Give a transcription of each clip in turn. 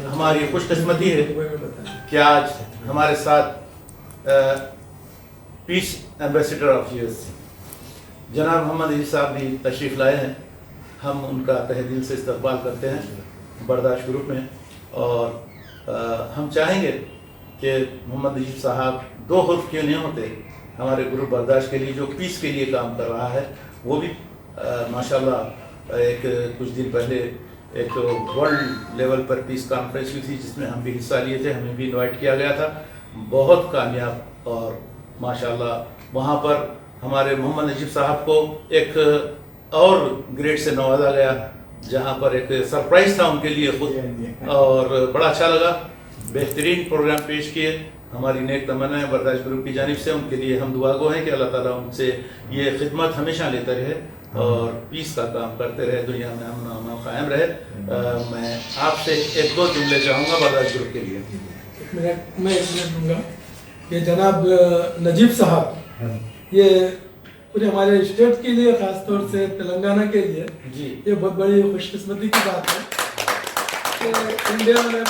ہماری خوش قسمتی ہے کہ آج ہمارے ساتھ پیس ایمبیسیڈر آف یو ایس جناب محمد عجیب صاحب بھی تشریف لائے ہیں. ہم ان کا تہ دل سے استقبال کرتے ہیں برداشت گروپ میں, اور ہم چاہیں گے کہ محمد عجیب صاحب دو حرف کیوں نہیں ہوتے ہمارے گروپ برداشت کے لیے جو پیس کے لیے کام کر رہا ہے, وہ بھی ماشاءاللہ ایک کچھ دن پہلے ایک ورلڈ لیول پر پیس کانفرنس ہوئی تھی جس میں ہم بھی حصہ لیے تھے, ہمیں بھی انوائٹ کیا گیا تھا, بہت کامیاب, اور ماشاءاللہ وہاں پر ہمارے محمد عجیب صاحب کو ایک اور گریڈ سے نوازا گیا جہاں پر ایک سرپرائز تھا ان کے لیے خود, اور بڑا اچھا لگا, بہترین پروگرام پیش کیے. ہماری نیک تمنا ہے برداشت گروپ کی جانب سے ان کے لیے ہم دعا گو ہیں کہ اللہ تعالیٰ ان سے یہ خدمت ہمیشہ لیتا رہے اور پیس کا کام کرتے رہے, دنیا میں امن و امان قائم رہے. میں آپ سے ایک دو جملے چاہوں گا برداشت گروپ کے لیے. میں اس لیے دوں گا کہ جناب نجیب صاحب یہ پورے ہمارے اسٹیٹ کے لیے, خاص طور سے تلنگانہ کے لیے یہ بہت بڑی خوش قسمتی کی بات ہے کہ انڈیا میں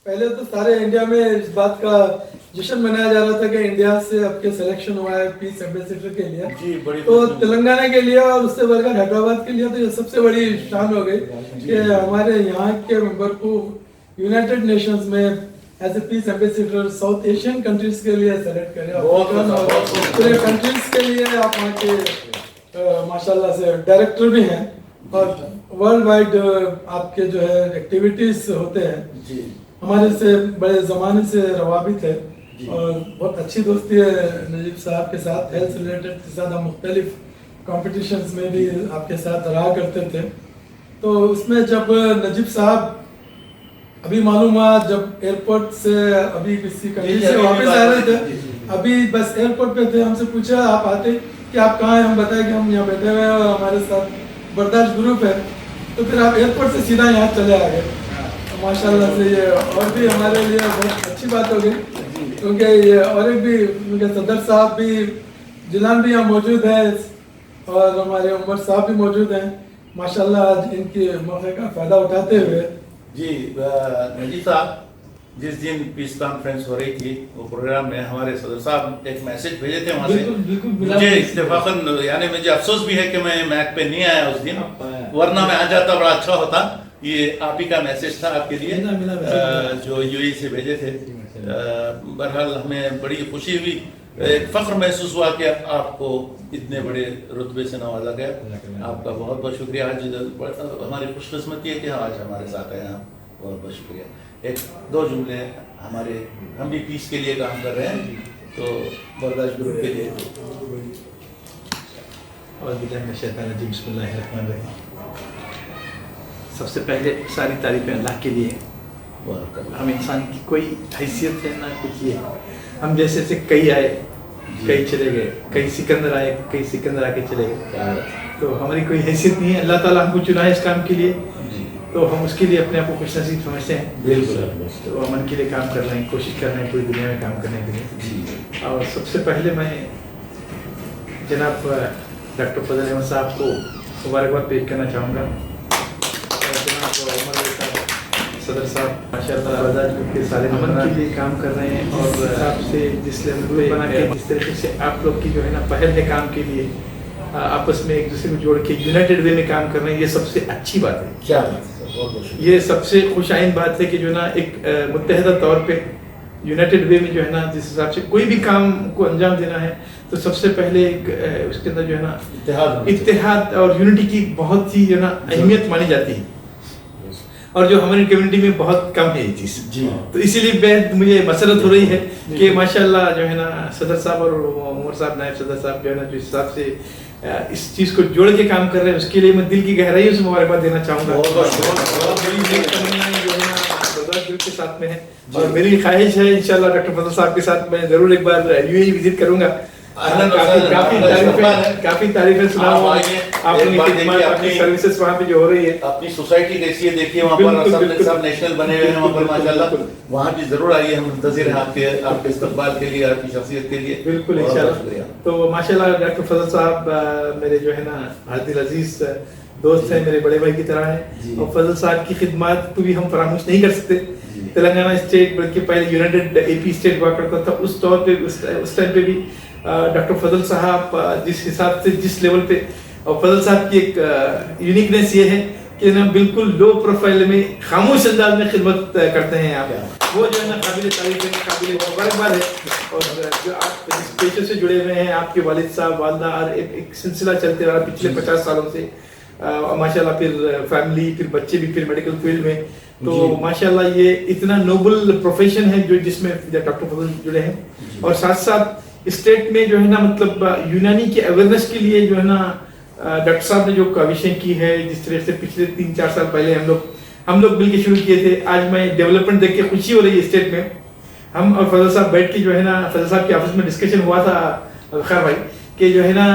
پہلے تو سارے انڈیا میں اس بات کا جشن منایا جا رہا تھا کہ انڈیا سے اب کے سلیکشن ہوا ہے پیس ایمبیسیڈر کے لیے, تو تلنگانہ کے لیے اور اس سے بڑھ کر حیدرآباد کے لیے تو یہ سب سے بڑی شان ہو گئی کہ ہمارے یہاں کے ممبر کو یونائٹڈ نیشنز میں as a peace ambassador South Asian countries کے لیے سلیکٹ کرے, پورے کنٹریز کے لیے آپ وہاں کے ماشاءاللہ سے ڈائریکٹر بھی ہیں, اور ورلڈ وائڈ آپ کے جو ہے ایکٹیویٹیز ہوتے ہیں. ہمارے سے بڑے زمانے سے روابط ہے اور بہت اچھی دوستی ہے نجیب صاحب کے ساتھ. ہیلتھ ریلیٹڈ کے ساتھ ہم مختلف کمپٹیشنز میں بھی آپ کے ساتھ رہا کرتے تھے. تو اس میں جب نجیب صاحب ابھی معلوم ہوا جب ایئرپورٹ سے ابھی کسی کنٹری سے واپس آ رہے تھے, ابھی بس ایئرپورٹ پہ تھے, ہم سے پوچھا آپ آتے کہ آپ کہاں ہیں, ہم بتائیں کہ ہم یہاں بیٹھے ہوئے ہیں اور ہمارے ساتھ برداشت گروپ ہے. تو پھر آپ ایئرپورٹ سے سیدھا یہاں چلے آ گئے. ماشاءاللہ سے یہ اور بھی ہمارے لیے بہت اچھی بات ہو گئی, کیونکہ یہ اور ایک بھی کیونکہ صدر صاحب بھی جنان بھی یہاں موجود ہیں اور ہمارے عمر صاحب بھی موجود ہیں. ماشاءاللہ آج ان کے موقع کا فائدہ اٹھاتے ہوئے نجیب صاحب جس دن پیس کانفرنس ہو رہی تھی وہ پروگرام میں ہمارے صدر صاحب ایک میسج بھیجے تھے وہاں سے. مجھے اتفاقاً یعنی مجھے افسوس بھی ہے کہ میں میک پہ نہیں آیا اس دن, ورنہ میں آ جاتا بڑا اچھا ہوتا. یہ آپ ہی کا میسج تھا آپ کے لیے جو یو اے سے بھیجے تھے. بہرحال ہمیں بڑی خوشی ہوئی, ایک فخر محسوس ہوا کہ آپ کو اتنے بڑے رتبے سے نوازا گیا. آپ کا بہت بہت شکریہ. آج ہماری خوش قسمتی ہے کہ آج ہمارے ساتھ ہیں آپ, بہت بہت شکریہ. ایک دو جملے ہمارے, ہم بھی پیس کے لیے کام کر رہے ہیں تو برداشت گروپ کے لیے. بسم اللہ الرحمن الرحیم. سب سے پہلے ساری تعریفیں اللہ کے لیے. ہم انسان کی کوئی حیثیت ہے نہ کچھ, یہ ہم جیسے سے کئی آئے کئی چلے گئے, کئی سکندر آئے کئی سکندر آ کے چلے گئے, تو ہماری کوئی حیثیت نہیں ہے. اللہ تعالیٰ ہم کو چنا ہے اس کام کے لیے, تو ہم اس کے لیے اپنے آپ کو خوش نصیب سمجھتے ہیں. بالکل, تو امن کے لیے کام کر رہے ہیں, کوشش کر رہے ہیں پوری دنیا میں کام کرنے کے لیے. اور سب سے پہلے میں جناب ڈاکٹر فضل احمد صاحب کو مبارکباد پیش کرنا چاہوں گا. صدر صاحب ماشاءاللہ برداشت گروپ کے سارے امن کے لیے کام کر رہے ہیں, اور آپ سے جس لیے بنا کے جس طریقے سے آپ لوگ کی جو ہے نا پہل ہے کام کے لیے, آپس میں ایک دوسرے کو جوڑ کے یونائٹڈ وے میں کام کر رہے ہیں, یہ سب سے اچھی بات ہے. کیا یہ سب سے خوش آئند بات ہے کہ جو ہے نا ایک متحدہ طور پہ یونائٹڈ وے میں جو ہے نا جس حساب سے کوئی بھی کام کو انجام دینا ہے تو سب سے پہلے ایک اس کے اندر جو ہے نا اتحاد اور یونٹی کی بہت ہی جو ہے نا اہمیت مانی جاتی ہے, اور جو ہماری کمیونٹی میں بہت کم ہے یہ چیز. تو اسی لیے مجھے مسرت ہو رہی ہے کہ ماشاءاللہ جو ہے نا صدر صاحب اور عمر صاحب نائب صدر صاحب جو ہے نا جو حساب سے اس چیز کو جوڑ کے کام کر رہے ہیں, اس کے لیے میں دل کی گہرائیوں سے مبارکباد دینا چاہوں گا. کے ساتھ میں ہے, اور میری خواہش ہے انشاءاللہ ڈاکٹر فضل صاحب کے ساتھ میں ضرور ایک بار یو اے وزٹ کروں گا. کافی تعریفیں سنا ہوں. آپ ایک بات کی دیکھیے اپنی سروسز وہاں پہ جو ہو رہی ہے اپنی سوسائٹی کیسی ہے دیکھیے وہاں پر سب نیشنل بنے ہوئے ہیں وہاں پر ماشاءاللہ وہاں بھی ضرور آئیے ہم منتظر ہیں آپ کے استقبال کے لیے آپ کی شخصیت کے لیے بالکل انشاءاللہ تو ماشاءاللہ ڈاکٹر فضل صاحب میرے جو ہے نا بہت دل عزیز دوست ہیں میرے بڑے بھائی کی طرح ہیں اور فضل صاحب کی خدمات کو بھی ہم فراموش نہیں کر سکتے تلنگانہ اسٹیٹ بلکہ پہلے یونائٹڈ اے پی اسٹیٹ ہوا کرتا تھا اس طور پہ اس ٹائم پہ بھی ڈاکٹر فضل صاحب جس حساب سے جس لیول پہ اور فضل صاحب کی ایک یونیکنیس یہ ہے کہ نا بالکل لو پروفائل میں خاموش انداز میں خدمت کرتے ہیں آپ وہ جو ہے نا قابل تعریف ہے قابل مبارکباد ہے اور جو آپ جس پیشے سے جڑے ہوئے ہیں آپ کے والد صاحب والدہ اور ایک سلسلہ چلتے رہا پچھلے 50 سالوں سے ماشاءاللہ پھر فیملی پھر بچے بھی پھر میڈیکل فیلڈ میں تو ماشاءاللہ یہ اتنا نوبل پروفیشن ہے جو جس میں ڈاکٹر فضل جڑے ہیں اور ساتھ ساتھ اسٹیٹ میں جو ہے نا مطلب یونانی کے اویئرنیس کے لیے جو ہے نا ڈاکٹر صاحب نے جو کاوشیں کی ہے جس طرح سے پچھلے 3-4 سال پہلے ہم لوگ مل کے شروع کیے تھے آج میں ڈیولپمنٹ دیکھ کے خوشی ہو رہی ہے اسٹیٹ میں ہم اور فضل صاحب بیٹھ کے جو ہے نا فضل صاحب کے آفس میں ڈسکشن ہوا تھا خیر بھائی کہ جو ہے نا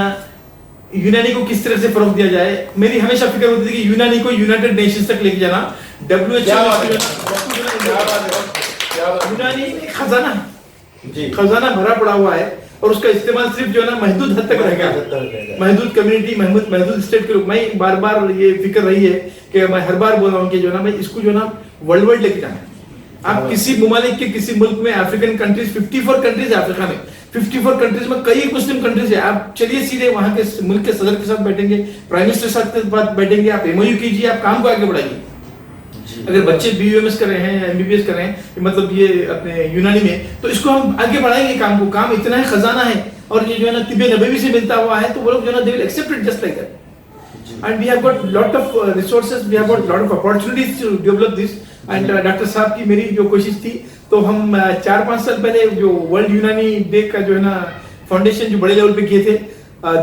یونانی کو کس طرح سے فروغ دیا جائے میری ہمیشہ فکر ہوتی تھی کہ یونانی کو یونائٹڈ نیشنز تک لے کے جانا یونانی خزانہ بھرا پڑا ہوا ہے اور اس کا استعمال صرف جو ہے نا محدود حد تک رہ گیا محدود کمیونٹی محدود اسٹیٹ کے لوگ میں بار بار یہ فکر رہی ہے کہ میں ہر بار بول رہا ہوں کہ جو ہے نا میں اس کو جو ہے نا ورلڈ وائڈ لے کے جانا ہے آپ کسی ممالک کے کسی ملک میں افریقن کنٹریز 54 کنٹریز ہے افریقہ میں 54 کنٹریز میں کئی مسلم کنٹریز ہیں آپ چلیے سیدھے وہاں کے ملک کے صدر کے ساتھ بیٹھیں گے پرائم منسٹر کے ساتھ بیٹھیں گے آپ ایم او یو کیجیے آپ کام کو آگے بڑھائیے اگر بچے بی یو ایم ایس کر رہے ہیں ایم بی بی ایس کر رہے ہیں مطلب یہ اپنے یونانی میں تو اس کو ہم آگے بڑھائیں گے کام کو کام اتنا ہے خزانہ ہے اور یہ جو ہے نا طب نبوی سے ملتا ہوا ہے تو وہ لوگ جو ہے نا they will accept it just like that and we have got lot of resources we have got lot of opportunities to develop this and doctor صاحب کی میری جو کوشش تھی تو ہم 4-5 سال پہلے جو ورلڈ یونانی ڈے کا جو ہے نا فاؤنڈیشن جو بڑے لیول پہ کیے تھے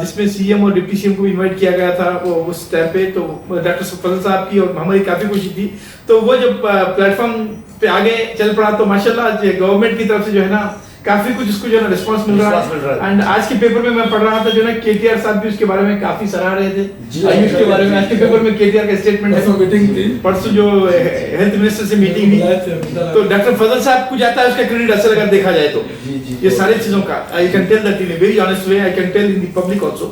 جس میں سی ایم اور ڈپٹی سی ایم کو بھی انوائٹ کیا گیا تھا وہ اس ٹائم پہ تو ڈاکٹر فضل صاحب کی اور ہماری کافی کوشش تھی تو وہ جب پلیٹ فارم پہ آگے چل پڑا تو ماشاءاللہ گورنمنٹ کی طرف سے جو ہے نا کافی کچھ اس کو جو ہے نا رسپانس مل رہا ہے اینڈ آج کے پیپر میں میں پڑھ رہا تھا جو ہے نا کے ٹی آر صاحب بھی اس کے بارے میں کافی سراہ رہے تھے آیوش کے بارے میں آج کے پیپر میں کے ٹی آر کا اسٹیٹمنٹ ہے پرسوں جو ہیلتھ منسٹر سے میٹنگ ہوئی تو ڈاکٹر فضل صاحب کو جاتا ہے اس کا کریڈٹ اصل اگر دیکھا جائے تو یہ ساری چیزوں کا I can tell that in a very honest way I can tell in the public also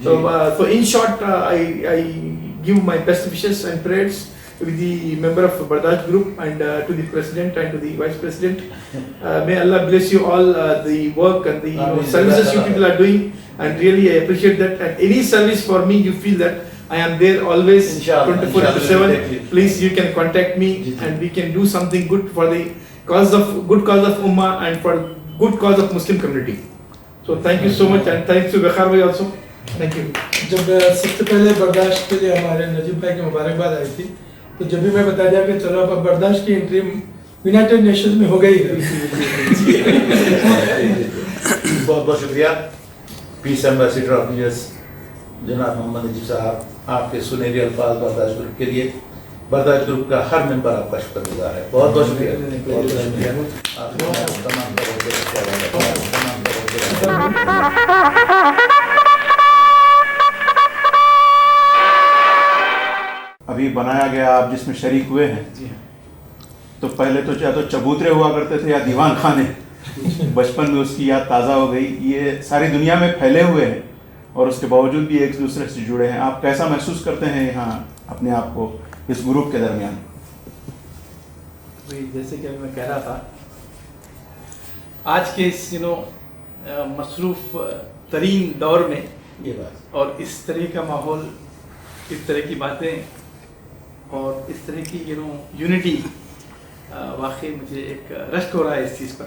so in short I give my best wishes and prayers to the member of Bardaj Group and to the president and to the vice president. May Allah bless you all the work and the services you people are doing and really I appreciate that and any service for me you feel that I am there always 24/7. Please you can contact me and we can do something good for the good cause of Ummah and for good cause of Muslim community. So thank you so much and thanks to Bekhar bhai also. Thank you. جب سب سے پہلے برداشت کے لیے ہمارے نجیب بھائی کی مبارکباد آئی تھی تو جب بھی میں بتا دیا کہ چلو اب برداشت کی انٹری یونائٹڈ نیشنز میں ہو گئی ہے. بہت بہت شکریہ پیس ایمبیسیڈر آف یوایس جناب محمد نجیب صاحب آپ کے سنہری الفاظ برداشت گروپ کے لیے برداشت گروپ کا ہر ممبر آپ کا شکر گزار ہے. بہت بہت شکریہ. ابھی بنایا گیا آپ جس میں شریک ہوئے ہیں تو پہلے تو چاہے تو چبوترے ہوا کرتے تھے یا دیوان خانے بچپن میں اس کی یاد تازہ ہو گئی. یہ ساری دنیا میں پھیلے ہوئے ہیں اور اس کے باوجود بھی ایک دوسرے سے جڑے ہیں. آپ کیسا محسوس کرتے ہیں یہاں اپنے آپ کو اس گروپ کے درمیان؟ جیسے کہ میں کہہ رہا تھا آج کے اس مصروف ترین دور میں یہ بات اور اس طرح کا ماحول اس طرح کی باتیں اور اس طرح کی یونٹی واقعی مجھے ایک رشک ہو رہا ہے اس چیز پر.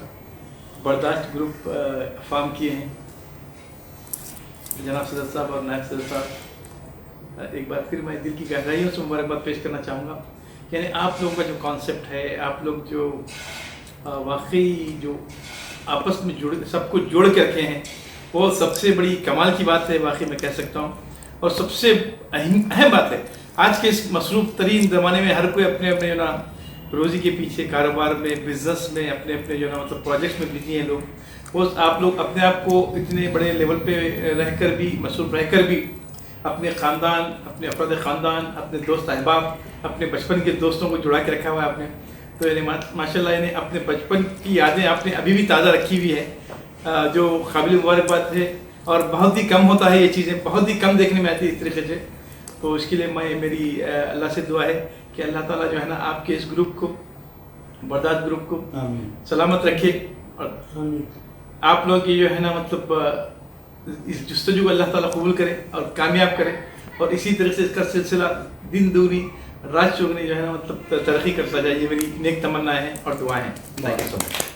برداشت گروپ فارم کیے ہیں جناب صدر صاحب اور نائب صدر صاحب. ایک بار پھر میں دل کی گہرائیوں سے مبارکباد پیش کرنا چاہوں گا. یعنی آپ لوگوں کا جو کانسیپٹ ہے آپ لوگ جو واقعی جو آپس میں سب کو جوڑ کے رکھے ہیں وہ سب سے بڑی کمال کی بات ہے واقعی میں کہہ سکتا ہوں. اور سب سے اہم بات ہے آج کے اس مصروف ترین زمانے میں ہر کوئی اپنے اپنے روزی کے پیچھے کاروبار میں بزنس میں اپنے اپنے مطلب پروجیکٹس میں بزی ہیں لوگ. وہ آپ لوگ اپنے آپ کو اتنے بڑے لیول پہ رہ کر بھی مصروف رہ کر بھی اپنے خاندان، اپنے افراد خاندان، اپنے دوست احباب، اپنے بچپن کے دوستوں کو جڑا کے رکھا ہوا ہے آپ نے. تو یعنی ماشاء اللہ یعنی اپنے بچپن کی یادیں آپ نے ابھی بھی تازہ رکھی ہوئی ہے، جو قابل مبارکباد ہے. اور بہت ہی کم ہوتا ہے یہ چیزیں، بہت ہی کم دیکھنے میں آتی ہے اس طریقے سے. تو اس کے لیے میری اللہ سے دعا ہے کہ اللہ تعالیٰ جو ہے نا آپ کے اس گروپ کو، برداد گروپ کو سلامت رکھے، اور آپ لوگ کی جو ہے نا مطلب اس جستجو کو اللہ تعالیٰ قبول کرے اور کامیاب کرے، اور اسی طرح سے اس کا سلسلہ دن دوگنی رات چوگنی جو ہے نا مطلب ترقی کرتا جائے. یہ میری نیک تمنا ہے اور دعائیں ہیں.